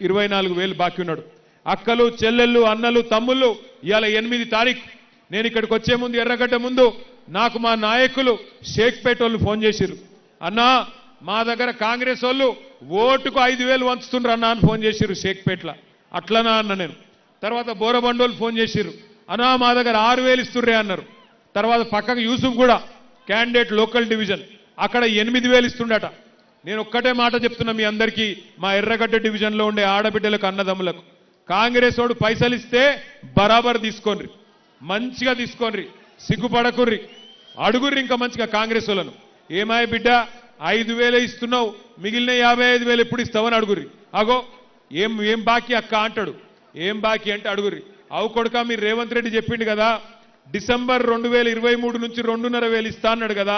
24,000 బాకీ ఉన్నాడు. అక్కలు చెల్లెళ్ళు అన్నలు తమ్ముళ్ళు ఇవాళ 8 తారీఖు నేను ఇక్కడికి వచ్చే ముందు ఎర్రగడ్డ ముందు నాకు మా నాయకులు షేక్పేట వాళ్ళు ఫోన్ చేసిర్రు. అన్నా మా దగ్గర కాంగ్రెస్ వాళ్ళు ఓటుకు 5,000 వంచుతుండ్రు అన్నా అని ఫోన్ చేసిర్రు షేక్పేటలో. అట్లనా అన్న నేను. తర్వాత బోరబండోళ్ళు ఫోన్ చేసిర్రు, అన్నా మా దగ్గర 6,000 ఇస్తుండ్రే అన్నారు. తర్వాత పక్కకు యూసుఫ్ కూడా క్యాండిడేట్ లోకల్ డివిజన్ అక్కడ 8,000 ఇస్తుండట. నేను ఒక్కటే మాట చెప్తున్నా మీ అందరికీ, మా ఎర్రగడ్డ డివిజన్లో ఉండే ఆడబిడ్డలకు అన్నదమ్ములకు, కాంగ్రెస్ వాడు పైసలు ఇస్తే బరాబర్ తీసుకోండి, మంచిగా తీసుకోండి, సిగ్గుపడకుర్రి, అడుగుర్రి ఇంకా మంచిగా కాంగ్రెస్ వాళ్ళను. ఏమాయ బిడ్డ 5,000 ఇస్తున్నావు, మిగిలిన 55,000 ఎప్పుడు ఇస్తావని అడుగుర్రి. అగో ఏం బాకీ అక్క అంటాడు. ఏం బాకీ అంటే అడుగుర్రి. అవు కొడుక మీరు రేవంత్ రెడ్డి చెప్పిండు కదా డిసెంబర్ 2023 నుంచి 2,500 ఇస్తా అన్నాడు కదా,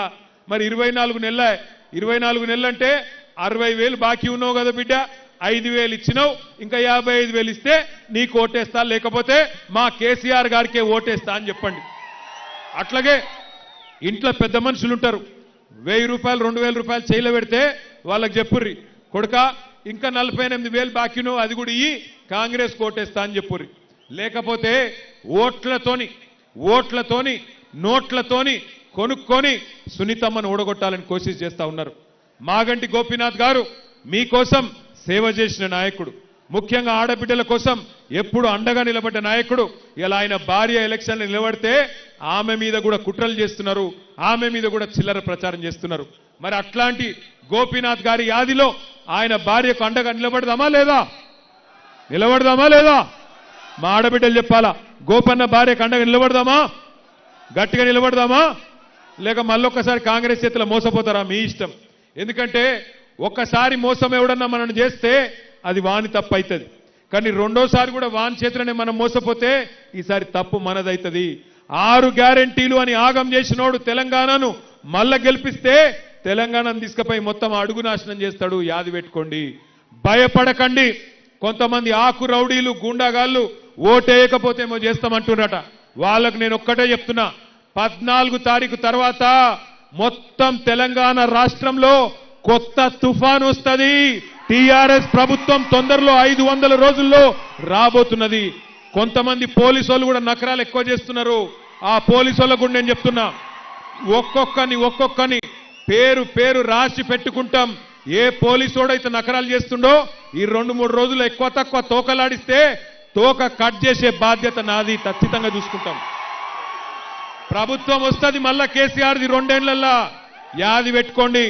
మరి 24 నెలలు అంటే 60,000 బాకీ ఉన్నావు కదా బిడ్డ, 5,000 ఇచ్చినావు, ఇంకా 55,000 ఇస్తే నీకు ఓటేస్తా, లేకపోతే మా కేసీఆర్ గారికే ఓటేస్తా అని చెప్పండి. అట్లాగే ఇంట్లో పెద్ద మనుషులు ఉంటారు, 1,000 రూపాయలు 2,000 రూపాయలు చేయలో పెడితే వాళ్ళకి చెప్పుర్రి, కొడుక ఇంకా 48,000 బాకీ నువ్వు అది కూడా ఇయ్యి, కాంగ్రెస్ ఓటేస్తా అని చెప్పుర్రి. లేకపోతే ఓట్లతోని నోట్లతోని కొనుక్కొని సునీతమ్మను ఓడగొట్టాలని కోషిష్ చేస్తా ఉన్నారు. మాగంటి గోపీనాథ్ గారు మీకోసం సేవ చేసిన నాయకుడు, ముఖ్యంగా ఆడబిడ్డల కోసం ఎప్పుడు అండగా నిలబడ్డ నాయకుడు. ఇలా ఆయన భార్య ఎలక్షన్లు నిలబడితే ఆమె మీద కూడా కుట్రలు చేస్తున్నారు, ఆమె మీద కూడా చిల్లర ప్రచారం చేస్తున్నారు. మరి అట్లాంటి గోపీనాథ్ గారి యాదిలో ఆయన భార్యకు అండగా నిలబడదామా లేదా? మా ఆడబిడ్డలు చెప్పాలా, గోపన్న భార్యకు అండగా నిలబడదామా? గట్టిగా నిలబడదామా? లేక మళ్ళొక్కసారి కాంగ్రెస్ చేతిలో మోసపోతారా? మీ ఇష్టం. ఎందుకంటే ఒక్కసారి మోసం ఎవడన్నా మనం చేస్తే అది వాని తప్పు అవుతుంది, కానీ రెండోసారి కూడా వాని చేతిలోనే మనం మోసపోతే ఈసారి తప్పు మనదవుతుంది. 6 గ్యారెంటీలు అని ఆగం చేసినోడు తెలంగాణను మళ్ళా గెలిపిస్తే తెలంగాణను తీసుకుపోయి మొత్తం అడుగు నాశనం చేస్తాడు. యాది పెట్టుకోండి, భయపడకండి. కొంతమంది ఆకు రౌడీలు గూండాగాళ్ళు ఓటేయకపోతే ఏమో చేస్తామంటున్నారట. వాళ్ళకు నేను ఒక్కటే చెప్తున్నా, 14 తారీఖు తర్వాత మొత్తం తెలంగాణ రాష్ట్రంలో కొత్త తుఫాన్ వస్తుంది. టీఆర్ఎస్ ప్రభుత్వం తొందరలో 500 రోజుల్లో రాబోతున్నది. కొంతమంది పోలీసు వాళ్ళు కూడా నకరాలు ఎక్కువ చేస్తున్నారు. ఆ పోలీసు వాళ్ళకు కూడా నేను చెప్తున్నా, ఒక్కొక్కని పేరు రాసి పెట్టుకుంటాం. ఏ పోలీసోడైతే నకరాలు చేస్తుండో ఈ 2-3 రోజులు ఎక్కువ తక్కువ తోకలాడిస్తే తోక కట్ చేసే బాధ్యత నాది, ఖచ్చితంగా చూసుకుంటాం. ప్రభుత్వం వస్తుంది మళ్ళా కేసీఆర్ది 2 ఏళ్లల్లా. యాది పెట్టుకోండి,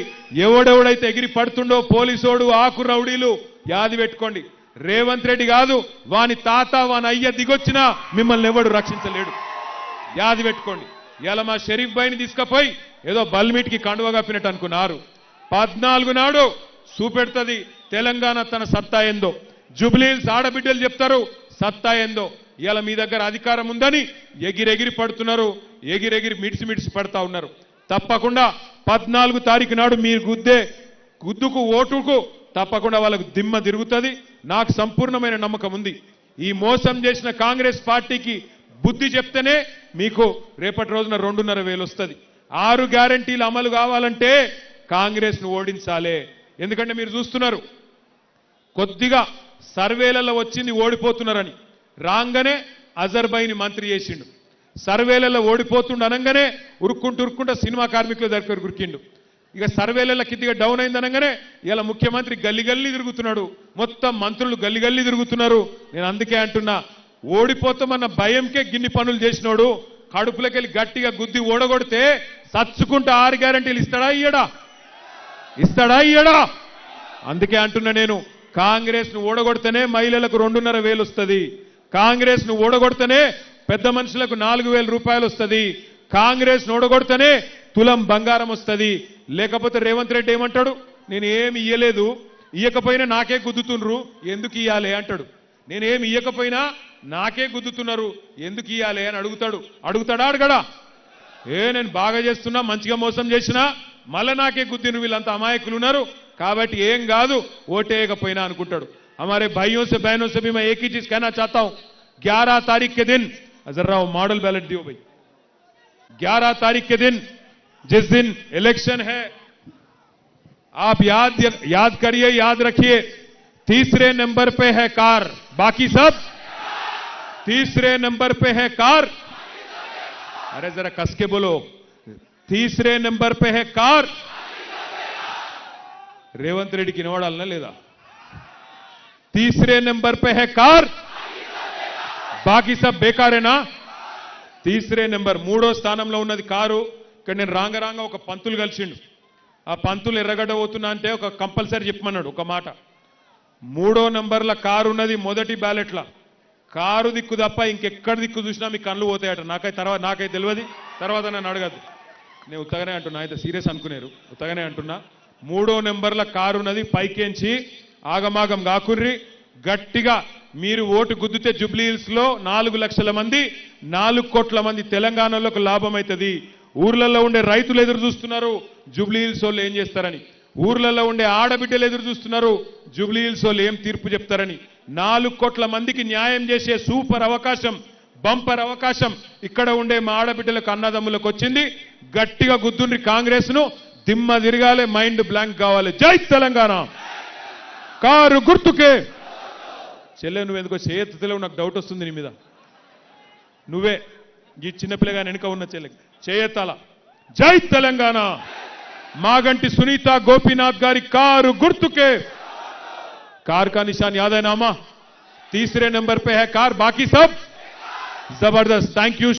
ఎవడెవడైతే ఎగిరి పడుతుండో పోలీసోడు ఆకు రౌడీలు యాది పెట్టుకోండి. రేవంత్ రెడ్డి కాదు, వాని తాత వాని అయ్య దిగొచ్చినా మిమ్మల్ని ఎవడు రక్షించలేడు. యాది పెట్టుకోండి. ఇలా మా షరీఫ్ భాయ్ని తీసుకుపోయి ఏదో బల్మీట్కి కండువ కప్పినట్టు అనుకున్నారు. 14 నాడు చూపెడుతుంది తెలంగాణ తన సత్తా ఏందో. జుబ్లీహిల్స్ ఆడబిడ్డలు చెప్తారు సత్తా ఏందో. ఇలా మీ దగ్గర అధికారం ఉందని ఎగిరెగిరి పడుతున్నారు, ఎగిరెగిరి మిడిసి పడతా ఉన్నారు. తప్పకుండా 14 తారీఖు నాడు మీరు గుద్దుకు ఓటుకు తప్పకుండా వాళ్ళకు దిమ్మ తిరుగుతుంది. నాకు సంపూర్ణమైన నమ్మకం ఉంది. ఈ మోసం చేసిన కాంగ్రెస్ పార్టీకి బుద్ధి చెప్తేనే మీకు రేపటి రోజున 2,500 వస్తుంది. 6 గ్యారెంటీలు అమలు కావాలంటే కాంగ్రెస్ ను ఓడించాలి. ఎందుకంటే మీరు చూస్తున్నారు, కొద్దిగా సర్వేలలో వచ్చింది ఓడిపోతున్నారని రాగానే అజర్బైని మంత్రి చేసిండు. సర్వేలలో ఓడిపోతుండ అనగానే ఉరుక్కుంటూ సినిమా కార్మికుల దగ్గర ఉరికిండు. ఇక సర్వేలలో కిద్దిగా డౌన్ అయింది అనగానే ఇలా ముఖ్యమంత్రి గల్లి తిరుగుతున్నాడు, మొత్తం మంత్రులు గల్లి తిరుగుతున్నారు. నేను అందుకే అంటున్నా, ఓడిపోతామన్న భయంకే గిన్ని పనులు చేసినోడు కడుపులకెళ్ళి గట్టిగా గుద్ది ఓడగొడితే సచ్చుకుంటూ 6 గ్యారెంటీలు ఇస్తాడా ఇయ్యడా? అందుకే అంటున్నా నేను, కాంగ్రెస్ ను ఓడగొడితేనే మహిళలకు 2,500 వస్తుంది, కాంగ్రెస్ ను ఓడగొడితేనే పెద్ద మనుషులకు 4,000 రూపాయలు వస్తుంది, కాంగ్రెస్ ను ఓడగొడితేనే తులం బంగారం వస్తుంది. లేకపోతే రేవంత్ రెడ్డి ఏమంటాడు, నేను ఏమి ఇయ్యలేదు, ఇయ్యకపోయినా నాకే గుద్దుతుండ్రు ఎందుకు ఇయ్యాలి అంటాడు. నేనేమి ఇయ్యకపోయినా నాకే గుద్దుతున్నారు ఎందుకు ఇయ్యాలి అని అడుగుతాడా అడగడా? నేను బాగా చేస్తున్నా, మంచిగా మోసం చేసినా మళ్ళా నాకే గుద్దిను, వీళ్ళంతా అమాయకులు ఉన్నారు కాబట్టి ఏం కాదు ఓటేయకపోయినా అనుకుంటాడు. हमारे भाइयों से बहनों से भी मैं एक ही चीज कहना चाहता हूं, 11 तारीख के दिन जरा मॉडल बैलेट दियो भाई, 11 तारीख के दिन जिस दिन इलेक्शन है, आप याद करिए, याद रखिए, तीसरे नंबर पे है कार, बाकी सब तीसरे नंबर पे है कार। अरे जरा कस के बोलो, तीसरे नंबर पे है कार। रेवंत रेड्डी की नोड़ालना लेदा, तीसरे नंबर पे है कार, बाकी सब बेकार है ना। तीसरे नंबर మూడో స్థానంలో ఉన్నది కారు. ఇక్కడ నేను రాంగ ఒక పంతులు కలిసిండు. ఆ పంతులు ఎర్రగడ్డ పోతున్నా అంటే ఒక కంపల్సరీ చెప్పమన్నాడు ఒక మాట. మూడో నంబర్ల కారు ఉన్నది మొదటి బ్యాలెట్ల. కారు దిక్కు తప్ప ఇంకెక్కడ దిక్కు చూసినా మీ కళ్ళు పోతాయట. నాకైతే తెలియదు, తర్వాత నన్ను అడగద్దు. నేను ఉత్తగానే అంటున్నా, అయితే సీరియస్ అనుకునేరు, ఉత్తగానే అంటున్నా. మూడో నెంబర్ల కారు ఉన్నది, పైకేంచి ఆగమాగం కాకుర్రి. గట్టిగా మీరు ఓటు గుద్దితే జూబ్లీ హిల్స్ లో 4 లక్షల మంది 4 కోట్ల మంది తెలంగాణలోకి లాభం అవుతుంది. ఊర్లలో ఉండే రైతులు ఎదురు చూస్తున్నారు జూబ్లీ హిల్స్ వాళ్ళు ఏం చేస్తారని. ఊర్లలో ఉండే ఆడబిడ్డలు ఎదురు చూస్తున్నారు జూబ్లీ హిల్స్ వాళ్ళు ఏం తీర్పు చెప్తారని. 4 కోట్ల మందికి న్యాయం చేసే సూపర్ అవకాశం, బంపర్ అవకాశం ఇక్కడ ఉండే మా ఆడబిడ్డలకు అన్నదమ్ములకు వచ్చింది. గట్టిగా గుద్దుండ్రి కాంగ్రెస్ ను, దిమ్మ తిరగాలి, మైండ్ బ్లాంక్ కావాలి. జై తెలంగాణ. కారు గుర్తుకే. చెల్లె నువ్వెందుకో చేయెత్తుతలేవు, నాకు డౌట్ వస్తుంది నీ మీద. నువ్వే ఈ చిన్నపిల్లగా వెనుక ఉన్న చెల్లె చేయెత్తాల. జై తెలంగాణ. మాగంటి సునీత గోపీనాథ్ గారి కారు గుర్తుకే. कार का निशान याद है ना अम्मा? तीसरे नंबर पे है कार, बाकी सब जबरदस्त. Thank you.